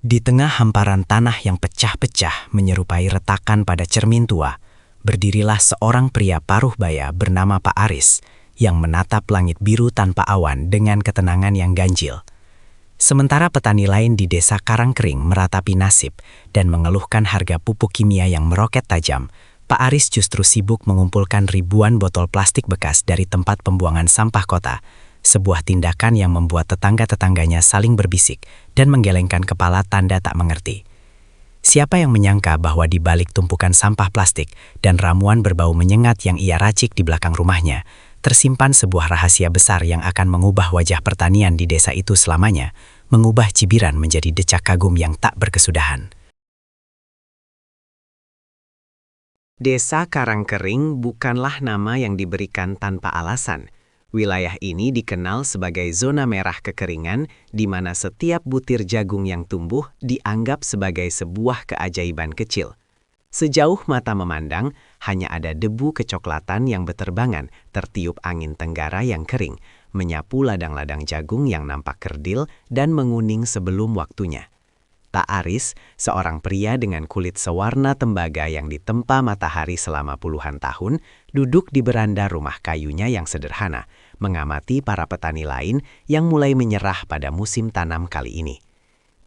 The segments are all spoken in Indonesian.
Di tengah hamparan tanah yang pecah-pecah menyerupai retakan pada cermin tua, berdirilah seorang pria paruh baya bernama Pak Aris yang menatap langit biru tanpa awan dengan ketenangan yang ganjil. Sementara petani lain di desa Karangkering meratapi nasib dan mengeluhkan harga pupuk kimia yang meroket tajam, Pak Aris justru sibuk mengumpulkan ribuan botol plastik bekas dari tempat pembuangan sampah kota, sebuah tindakan yang membuat tetangga-tetangganya saling berbisik dan menggelengkan kepala tanda tak mengerti. Siapa yang menyangka bahwa di balik tumpukan sampah plastik dan ramuan berbau menyengat yang ia racik di belakang rumahnya, tersimpan sebuah rahasia besar yang akan mengubah wajah pertanian di desa itu selamanya, mengubah cibiran menjadi decak kagum yang tak berkesudahan. Desa Karangkering bukanlah nama yang diberikan tanpa alasan. Wilayah ini dikenal sebagai zona merah kekeringan di mana setiap butir jagung yang tumbuh dianggap sebagai sebuah keajaiban kecil. Sejauh mata memandang, hanya ada debu kecoklatan yang beterbangan tertiup angin tenggara yang kering, menyapu ladang-ladang jagung yang nampak kerdil dan menguning sebelum waktunya. Pak Aris, seorang pria dengan kulit sewarna tembaga yang ditempa matahari selama puluhan tahun, duduk di beranda rumah kayunya yang sederhana, mengamati para petani lain yang mulai menyerah pada musim tanam kali ini.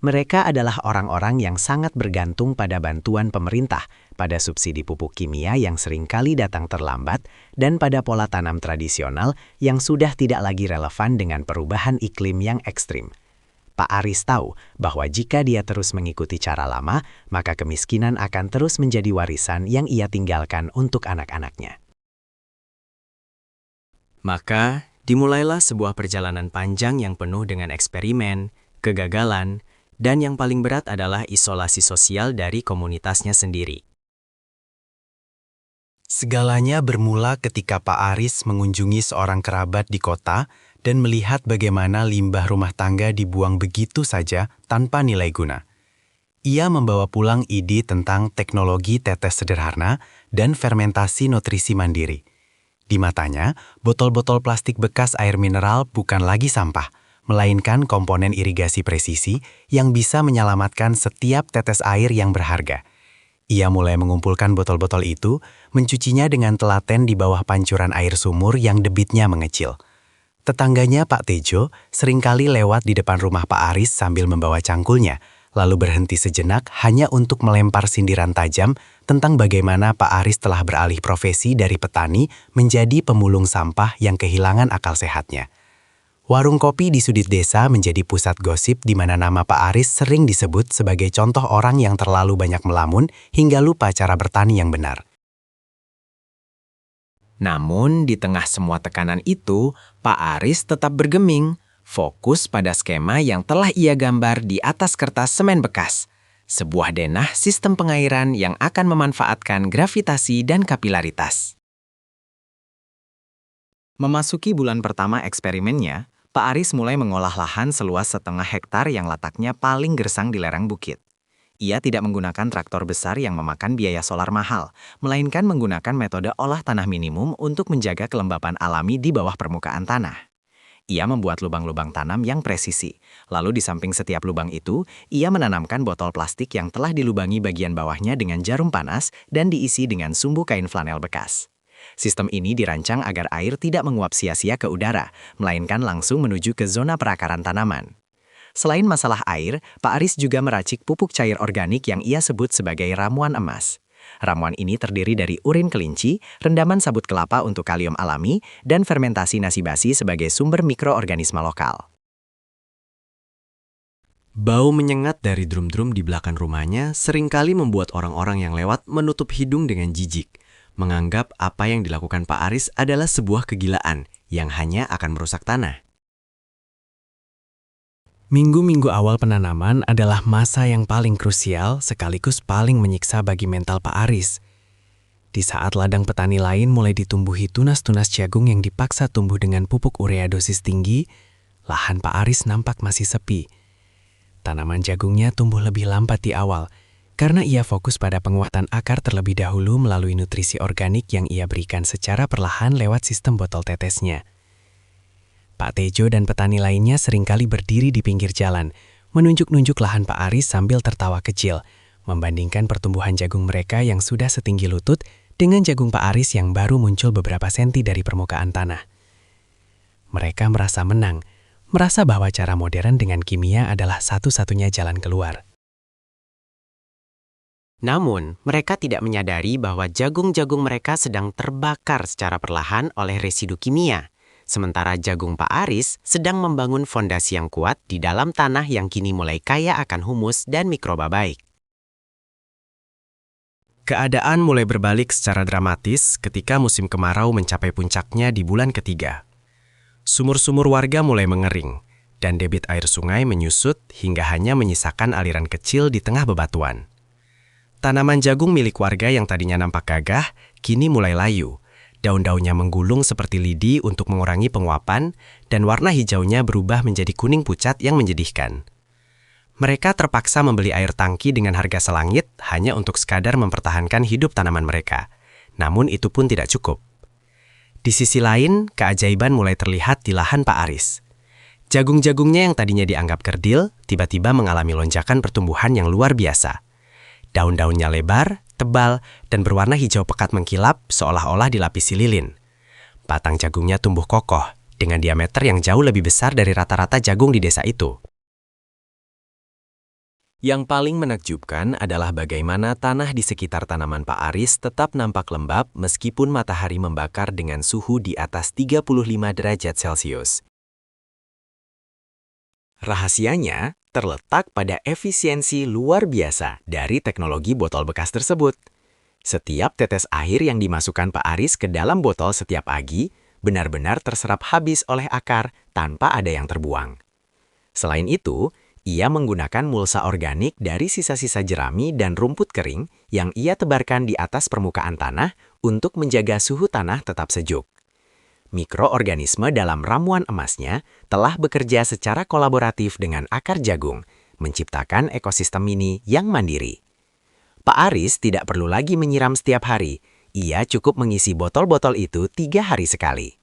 Mereka adalah orang-orang yang sangat bergantung pada bantuan pemerintah, pada subsidi pupuk kimia yang seringkali datang terlambat, dan pada pola tanam tradisional yang sudah tidak lagi relevan dengan perubahan iklim yang ekstrim. Pak Aris tahu bahwa jika dia terus mengikuti cara lama, maka kemiskinan akan terus menjadi warisan yang ia tinggalkan untuk anak-anaknya. Maka, dimulailah sebuah perjalanan panjang yang penuh dengan eksperimen, kegagalan, dan yang paling berat adalah isolasi sosial dari komunitasnya sendiri. Segalanya bermula ketika Pak Aris mengunjungi seorang kerabat di kota dan melihat bagaimana limbah rumah tangga dibuang begitu saja tanpa nilai guna. Ia membawa pulang ide tentang teknologi tetes sederhana dan fermentasi nutrisi mandiri. Di matanya, botol-botol plastik bekas air mineral bukan lagi sampah, melainkan komponen irigasi presisi yang bisa menyelamatkan setiap tetes air yang berharga. Ia mulai mengumpulkan botol-botol itu, mencucinya dengan telaten di bawah pancuran air sumur yang debitnya mengecil. Tetangganya Pak Tejo seringkali lewat di depan rumah Pak Aris sambil membawa cangkulnya, lalu berhenti sejenak hanya untuk melempar sindiran tajam tentang bagaimana Pak Aris telah beralih profesi dari petani menjadi pemulung sampah yang kehilangan akal sehatnya. Warung kopi di sudut desa menjadi pusat gosip di mana nama Pak Aris sering disebut sebagai contoh orang yang terlalu banyak melamun hingga lupa cara bertani yang benar. Namun, di tengah semua tekanan itu, Pak Aris tetap bergeming, fokus pada skema yang telah ia gambar di atas kertas semen bekas. Sebuah denah sistem pengairan yang akan memanfaatkan gravitasi dan kapilaritas. Memasuki bulan pertama eksperimennya, Pak Aris mulai mengolah lahan seluas 0,5 hektar yang letaknya paling gersang di lereng bukit. Ia tidak menggunakan traktor besar yang memakan biaya solar mahal, melainkan menggunakan metode olah tanah minimum untuk menjaga kelembapan alami di bawah permukaan tanah. Ia membuat lubang-lubang tanam yang presisi, lalu di samping setiap lubang itu, ia menanamkan botol plastik yang telah dilubangi bagian bawahnya dengan jarum panas dan diisi dengan sumbu kain flanel bekas. Sistem ini dirancang agar air tidak menguap sia-sia ke udara, melainkan langsung menuju ke zona perakaran tanaman. Selain masalah air, Pak Aris juga meracik pupuk cair organik yang ia sebut sebagai ramuan emas. Ramuan ini terdiri dari urin kelinci, rendaman sabut kelapa untuk kalium alami, dan fermentasi nasi basi sebagai sumber mikroorganisme lokal. Bau menyengat dari drum-drum di belakang rumahnya seringkali membuat orang-orang yang lewat menutup hidung dengan jijik, menganggap apa yang dilakukan Pak Aris adalah sebuah kegilaan yang hanya akan merusak tanah. Minggu-minggu awal penanaman adalah masa yang paling krusial sekaligus paling menyiksa bagi mental Pak Aris. Di saat ladang petani lain mulai ditumbuhi tunas-tunas jagung yang dipaksa tumbuh dengan pupuk urea dosis tinggi, lahan Pak Aris nampak masih sepi. Tanaman jagungnya tumbuh lebih lambat di awal, karena ia fokus pada penguatan akar terlebih dahulu melalui nutrisi organik yang ia berikan secara perlahan lewat sistem botol tetesnya. Pak Tejo dan petani lainnya seringkali berdiri di pinggir jalan, menunjuk-nunjuk lahan Pak Aris sambil tertawa kecil, membandingkan pertumbuhan jagung mereka yang sudah setinggi lutut dengan jagung Pak Aris yang baru muncul beberapa senti dari permukaan tanah. Mereka merasa menang, merasa bahwa cara modern dengan kimia adalah satu-satunya jalan keluar. Namun, mereka tidak menyadari bahwa jagung-jagung mereka sedang terbakar secara perlahan oleh residu kimia. Sementara jagung Pak Aris sedang membangun fondasi yang kuat di dalam tanah yang kini mulai kaya akan humus dan mikroba baik. Keadaan mulai berbalik secara dramatis ketika musim kemarau mencapai puncaknya di bulan ketiga. Sumur-sumur warga mulai mengering, dan debit air sungai menyusut hingga hanya menyisakan aliran kecil di tengah bebatuan. Tanaman jagung milik warga yang tadinya nampak gagah, kini mulai layu. Daun-daunnya menggulung seperti lidi untuk mengurangi penguapan, dan warna hijaunya berubah menjadi kuning pucat yang menyedihkan. Mereka terpaksa membeli air tangki dengan harga selangit hanya untuk sekadar mempertahankan hidup tanaman mereka. Namun itu pun tidak cukup. Di sisi lain, keajaiban mulai terlihat di lahan Pak Aris. Jagung-jagungnya yang tadinya dianggap kerdil, tiba-tiba mengalami lonjakan pertumbuhan yang luar biasa. Daun-daunnya lebar, tebal, dan berwarna hijau pekat mengkilap seolah-olah dilapisi lilin. Batang jagungnya tumbuh kokoh, dengan diameter yang jauh lebih besar dari rata-rata jagung di desa itu. Yang paling menakjubkan adalah bagaimana tanah di sekitar tanaman Pak Aris tetap nampak lembab meskipun matahari membakar dengan suhu di atas 35 derajat Celcius. Rahasianya terletak pada efisiensi luar biasa dari teknologi botol bekas tersebut. Setiap tetes air yang dimasukkan Pak Aris ke dalam botol setiap pagi benar-benar terserap habis oleh akar tanpa ada yang terbuang. Selain itu, ia menggunakan mulsa organik dari sisa-sisa jerami dan rumput kering yang ia tebarkan di atas permukaan tanah untuk menjaga suhu tanah tetap sejuk. Mikroorganisme dalam ramuan emasnya telah bekerja secara kolaboratif dengan akar jagung, menciptakan ekosistem mini yang mandiri. Pak Aris tidak perlu lagi menyiram setiap hari, ia cukup mengisi botol-botol itu 3 hari sekali.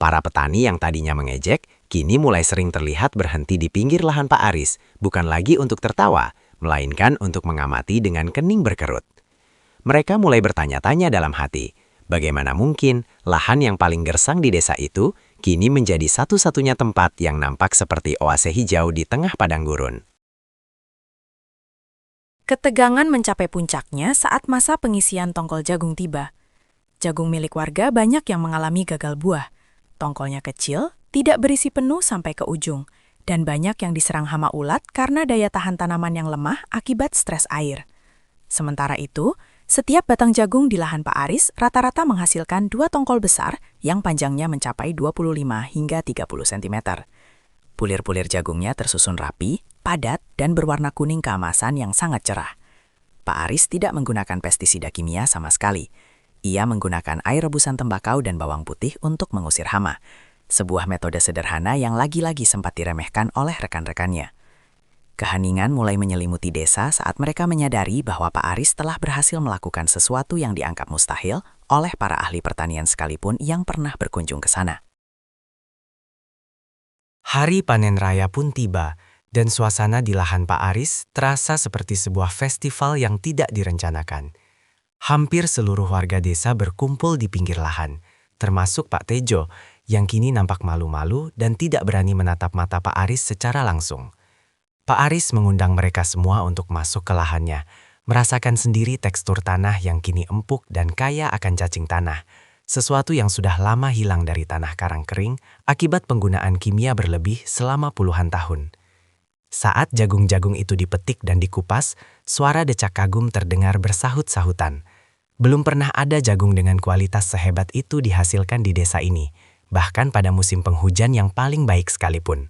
Para petani yang tadinya mengejek, kini mulai sering terlihat berhenti di pinggir lahan Pak Aris, bukan lagi untuk tertawa, melainkan untuk mengamati dengan kening berkerut. Mereka mulai bertanya-tanya dalam hati, bagaimana mungkin lahan yang paling gersang di desa itu kini menjadi satu-satunya tempat yang nampak seperti oase hijau di tengah padang gurun. Ketegangan mencapai puncaknya saat masa pengisian tongkol jagung tiba. Jagung milik warga banyak yang mengalami gagal buah. Tongkolnya kecil, tidak berisi penuh sampai ke ujung, dan banyak yang diserang hama ulat karena daya tahan tanaman yang lemah akibat stres air. Sementara itu, setiap batang jagung di lahan Pak Aris rata-rata menghasilkan 2 tongkol besar yang panjangnya mencapai 25 hingga 30 cm. Pulir-pulir jagungnya tersusun rapi, padat, dan berwarna kuning keemasan yang sangat cerah. Pak Aris tidak menggunakan pestisida kimia sama sekali. Ia menggunakan air rebusan tembakau dan bawang putih untuk mengusir hama, sebuah metode sederhana yang lagi-lagi sempat diremehkan oleh rekan-rekannya. Keheningan mulai menyelimuti desa saat mereka menyadari bahwa Pak Aris telah berhasil melakukan sesuatu yang dianggap mustahil oleh para ahli pertanian sekalipun yang pernah berkunjung ke sana. Hari panen raya pun tiba, dan suasana di lahan Pak Aris terasa seperti sebuah festival yang tidak direncanakan. Hampir seluruh warga desa berkumpul di pinggir lahan, termasuk Pak Tejo, yang kini nampak malu-malu dan tidak berani menatap mata Pak Aris secara langsung. Pak Aris mengundang mereka semua untuk masuk ke lahannya, merasakan sendiri tekstur tanah yang kini empuk dan kaya akan cacing tanah, sesuatu yang sudah lama hilang dari tanah karang kering akibat penggunaan kimia berlebih selama puluhan tahun. Saat jagung-jagung itu dipetik dan dikupas, suara decak kagum terdengar bersahut-sahutan. Belum pernah ada jagung dengan kualitas sehebat itu dihasilkan di desa ini, bahkan pada musim penghujan yang paling baik sekalipun.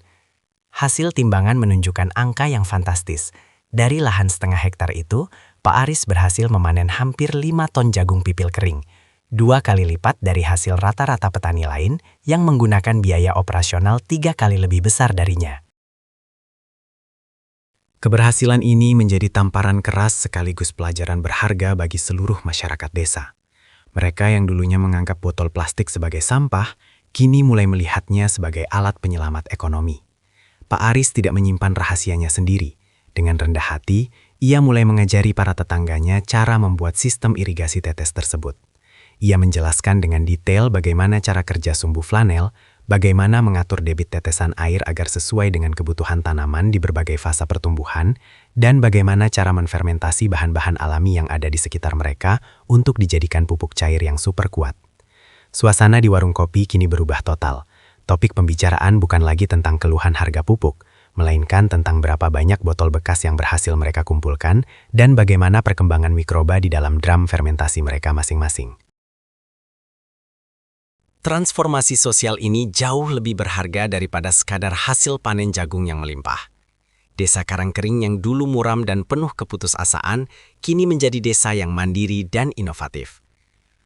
Hasil timbangan menunjukkan angka yang fantastis. Dari lahan setengah hektar itu, Pak Aris berhasil memanen hampir 5 ton jagung pipil kering, 2 kali lipat dari hasil rata-rata petani lain yang menggunakan biaya operasional 3 kali lebih besar darinya. Keberhasilan ini menjadi tamparan keras sekaligus pelajaran berharga bagi seluruh masyarakat desa. Mereka yang dulunya menganggap botol plastik sebagai sampah, kini mulai melihatnya sebagai alat penyelamat ekonomi. Pak Aris tidak menyimpan rahasianya sendiri. Dengan rendah hati, ia mulai mengajari para tetangganya cara membuat sistem irigasi tetes tersebut. Ia menjelaskan dengan detail bagaimana cara kerja sumbu flanel, bagaimana mengatur debit tetesan air agar sesuai dengan kebutuhan tanaman di berbagai fase pertumbuhan, dan bagaimana cara menfermentasi bahan-bahan alami yang ada di sekitar mereka untuk dijadikan pupuk cair yang super kuat. Suasana di warung kopi kini berubah total. Topik pembicaraan bukan lagi tentang keluhan harga pupuk, melainkan tentang berapa banyak botol bekas yang berhasil mereka kumpulkan dan bagaimana perkembangan mikroba di dalam drum fermentasi mereka masing-masing. Transformasi sosial ini jauh lebih berharga daripada sekadar hasil panen jagung yang melimpah. Desa Karangkering yang dulu muram dan penuh keputusasaan, kini menjadi desa yang mandiri dan inovatif.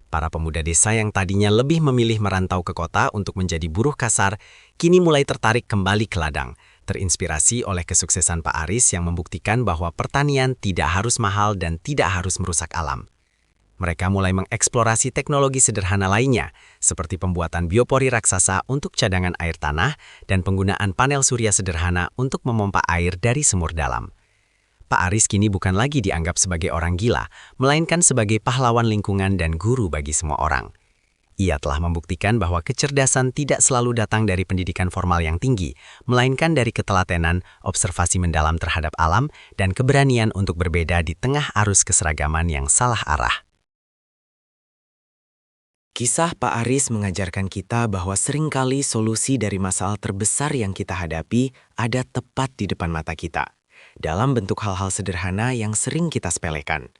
Para pemuda desa yang tadinya lebih memilih merantau ke kota untuk menjadi buruh kasar, kini mulai tertarik kembali ke ladang, terinspirasi oleh kesuksesan Pak Aris yang membuktikan bahwa pertanian tidak harus mahal dan tidak harus merusak alam. Mereka mulai mengeksplorasi teknologi sederhana lainnya, seperti pembuatan biopori raksasa untuk cadangan air tanah dan penggunaan panel surya sederhana untuk memompa air dari sumur dalam. Pak Aris kini bukan lagi dianggap sebagai orang gila, melainkan sebagai pahlawan lingkungan dan guru bagi semua orang. Ia telah membuktikan bahwa kecerdasan tidak selalu datang dari pendidikan formal yang tinggi, melainkan dari ketelatenan, observasi mendalam terhadap alam, dan keberanian untuk berbeda di tengah arus keseragaman yang salah arah. Kisah Pak Aris mengajarkan kita bahwa seringkali solusi dari masalah terbesar yang kita hadapi ada tepat di depan mata kita, dalam bentuk hal-hal sederhana yang sering kita sepelekan.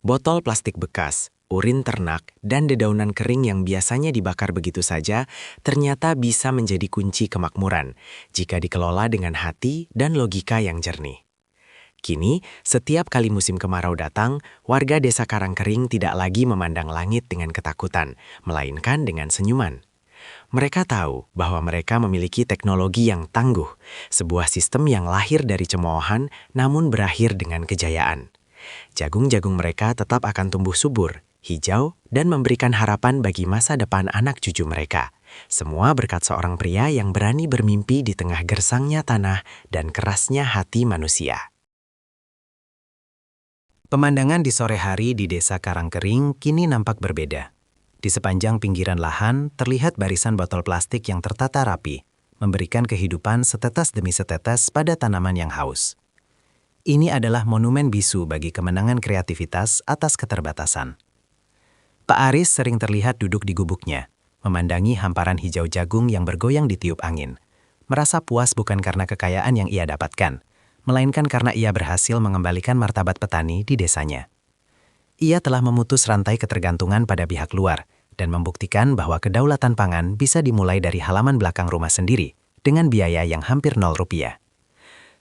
Botol plastik bekas, urin ternak, dan dedaunan kering yang biasanya dibakar begitu saja ternyata bisa menjadi kunci kemakmuran jika dikelola dengan hati dan logika yang jernih. Kini, setiap kali musim kemarau datang, warga desa Karangkering tidak lagi memandang langit dengan ketakutan, melainkan dengan senyuman. Mereka tahu bahwa mereka memiliki teknologi yang tangguh, sebuah sistem yang lahir dari cemoohan namun berakhir dengan kejayaan. Jagung-jagung mereka tetap akan tumbuh subur, hijau, dan memberikan harapan bagi masa depan anak cucu mereka. Semua berkat seorang pria yang berani bermimpi di tengah gersangnya tanah dan kerasnya hati manusia. Pemandangan di sore hari di desa Karangkering kini nampak berbeda. Di sepanjang pinggiran lahan terlihat barisan botol plastik yang tertata rapi, memberikan kehidupan setetes demi setetes pada tanaman yang haus. Ini adalah monumen bisu bagi kemenangan kreativitas atas keterbatasan. Pak Aris sering terlihat duduk di gubuknya, memandangi hamparan hijau jagung yang bergoyang ditiup angin, merasa puas bukan karena kekayaan yang ia dapatkan, melainkan karena ia berhasil mengembalikan martabat petani di desanya. Ia telah memutus rantai ketergantungan pada pihak luar dan membuktikan bahwa kedaulatan pangan bisa dimulai dari halaman belakang rumah sendiri dengan biaya yang hampir Rp0.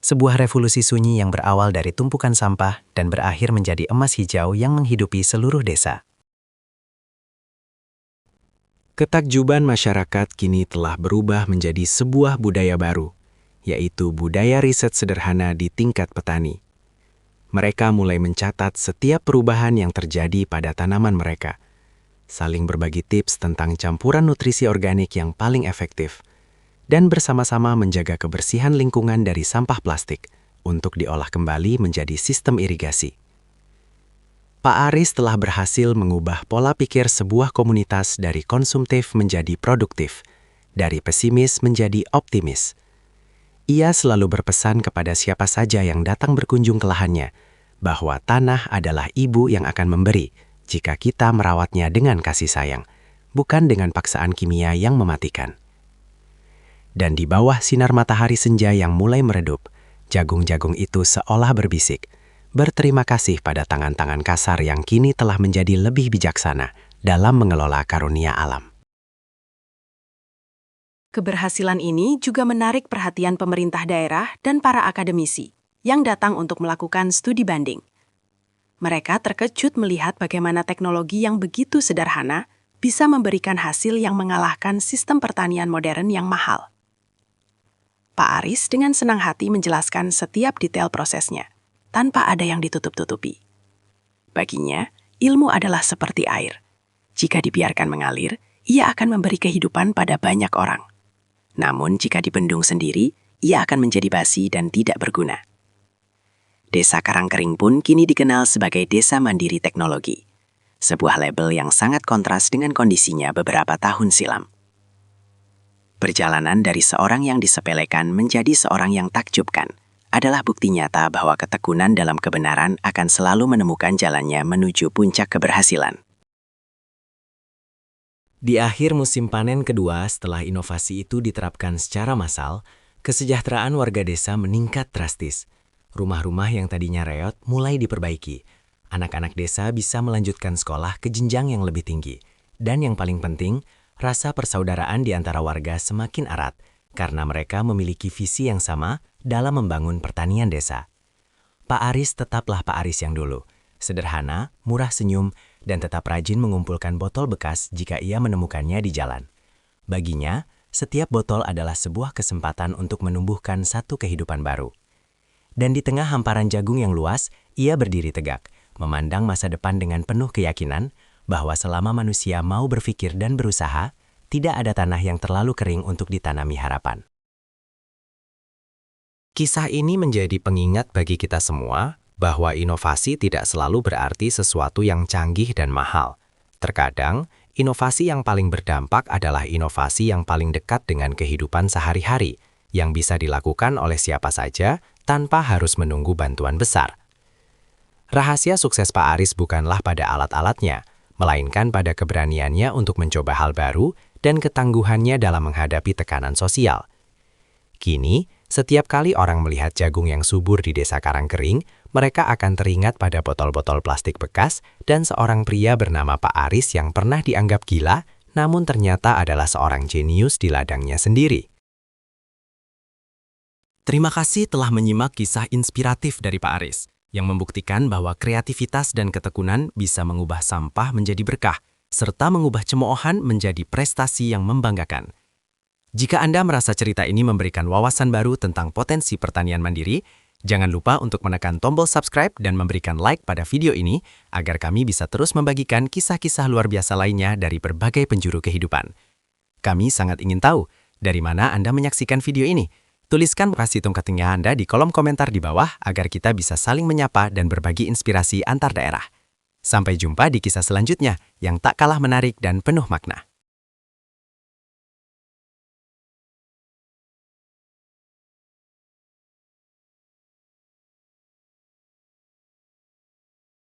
Sebuah revolusi sunyi yang berawal dari tumpukan sampah dan berakhir menjadi emas hijau yang menghidupi seluruh desa. Ketakjuban masyarakat kini telah berubah menjadi sebuah budaya baru, yaitu budaya riset sederhana di tingkat petani. Mereka mulai mencatat setiap perubahan yang terjadi pada tanaman mereka, saling berbagi tips tentang campuran nutrisi organik yang paling efektif, dan bersama-sama menjaga kebersihan lingkungan dari sampah plastik untuk diolah kembali menjadi sistem irigasi. Pak Aris telah berhasil mengubah pola pikir sebuah komunitas dari konsumtif menjadi produktif, dari pesimis menjadi optimis. Ia selalu berpesan kepada siapa saja yang datang berkunjung ke lahannya, bahwa tanah adalah ibu yang akan memberi jika kita merawatnya dengan kasih sayang, bukan dengan paksaan kimia yang mematikan. Dan di bawah sinar matahari senja yang mulai meredup, jagung-jagung itu seolah berbisik, berterima kasih pada tangan-tangan kasar yang kini telah menjadi lebih bijaksana dalam mengelola karunia alam. Keberhasilan ini juga menarik perhatian pemerintah daerah dan para akademisi yang datang untuk melakukan studi banding. Mereka terkejut melihat bagaimana teknologi yang begitu sederhana bisa memberikan hasil yang mengalahkan sistem pertanian modern yang mahal. Pak Aris dengan senang hati menjelaskan setiap detail prosesnya, tanpa ada yang ditutup-tutupi. Baginya, ilmu adalah seperti air. Jika dibiarkan mengalir, ia akan memberi kehidupan pada banyak orang. Namun jika dibendung sendiri, ia akan menjadi basi dan tidak berguna. Desa Karangkering pun kini dikenal sebagai Desa Mandiri Teknologi, sebuah label yang sangat kontras dengan kondisinya beberapa tahun silam. Perjalanan dari seorang yang disepelekan menjadi seorang yang takjubkan adalah bukti nyata bahwa ketekunan dalam kebenaran akan selalu menemukan jalannya menuju puncak keberhasilan. Di akhir musim panen kedua setelah inovasi itu diterapkan secara massal, kesejahteraan warga desa meningkat drastis. Rumah-rumah yang tadinya reot mulai diperbaiki. Anak-anak desa bisa melanjutkan sekolah ke jenjang yang lebih tinggi. Dan yang paling penting, rasa persaudaraan di antara warga semakin erat karena mereka memiliki visi yang sama dalam membangun pertanian desa. Pak Aris tetaplah Pak Aris yang dulu. Sederhana, murah senyum, dan tetap rajin mengumpulkan botol bekas jika ia menemukannya di jalan. Baginya, setiap botol adalah sebuah kesempatan untuk menumbuhkan satu kehidupan baru. Dan di tengah hamparan jagung yang luas, ia berdiri tegak, memandang masa depan dengan penuh keyakinan bahwa selama manusia mau berpikir dan berusaha, tidak ada tanah yang terlalu kering untuk ditanami harapan. Kisah ini menjadi pengingat bagi kita semua bahwa inovasi tidak selalu berarti sesuatu yang canggih dan mahal. Terkadang, inovasi yang paling berdampak adalah inovasi yang paling dekat dengan kehidupan sehari-hari, yang bisa dilakukan oleh siapa saja tanpa harus menunggu bantuan besar. Rahasia sukses Pak Aris bukanlah pada alat-alatnya, melainkan pada keberaniannya untuk mencoba hal baru dan ketangguhannya dalam menghadapi tekanan sosial. Kini, setiap kali orang melihat jagung yang subur di Desa Karangkering, mereka akan teringat pada botol-botol plastik bekas dan seorang pria bernama Pak Aris yang pernah dianggap gila, namun ternyata adalah seorang jenius di ladangnya sendiri. Terima kasih telah menyimak kisah inspiratif dari Pak Aris, yang membuktikan bahwa kreativitas dan ketekunan bisa mengubah sampah menjadi berkah, serta mengubah cemoohan menjadi prestasi yang membanggakan. Jika Anda merasa cerita ini memberikan wawasan baru tentang potensi pertanian mandiri, jangan lupa untuk menekan tombol subscribe dan memberikan like pada video ini, agar kami bisa terus membagikan kisah-kisah luar biasa lainnya dari berbagai penjuru kehidupan. Kami sangat ingin tahu, dari mana Anda menyaksikan video ini. Tuliskan lokasi tempat tinggal Anda di kolom komentar di bawah agar kita bisa saling menyapa dan berbagi inspirasi antar daerah. Sampai jumpa di kisah selanjutnya yang tak kalah menarik dan penuh makna.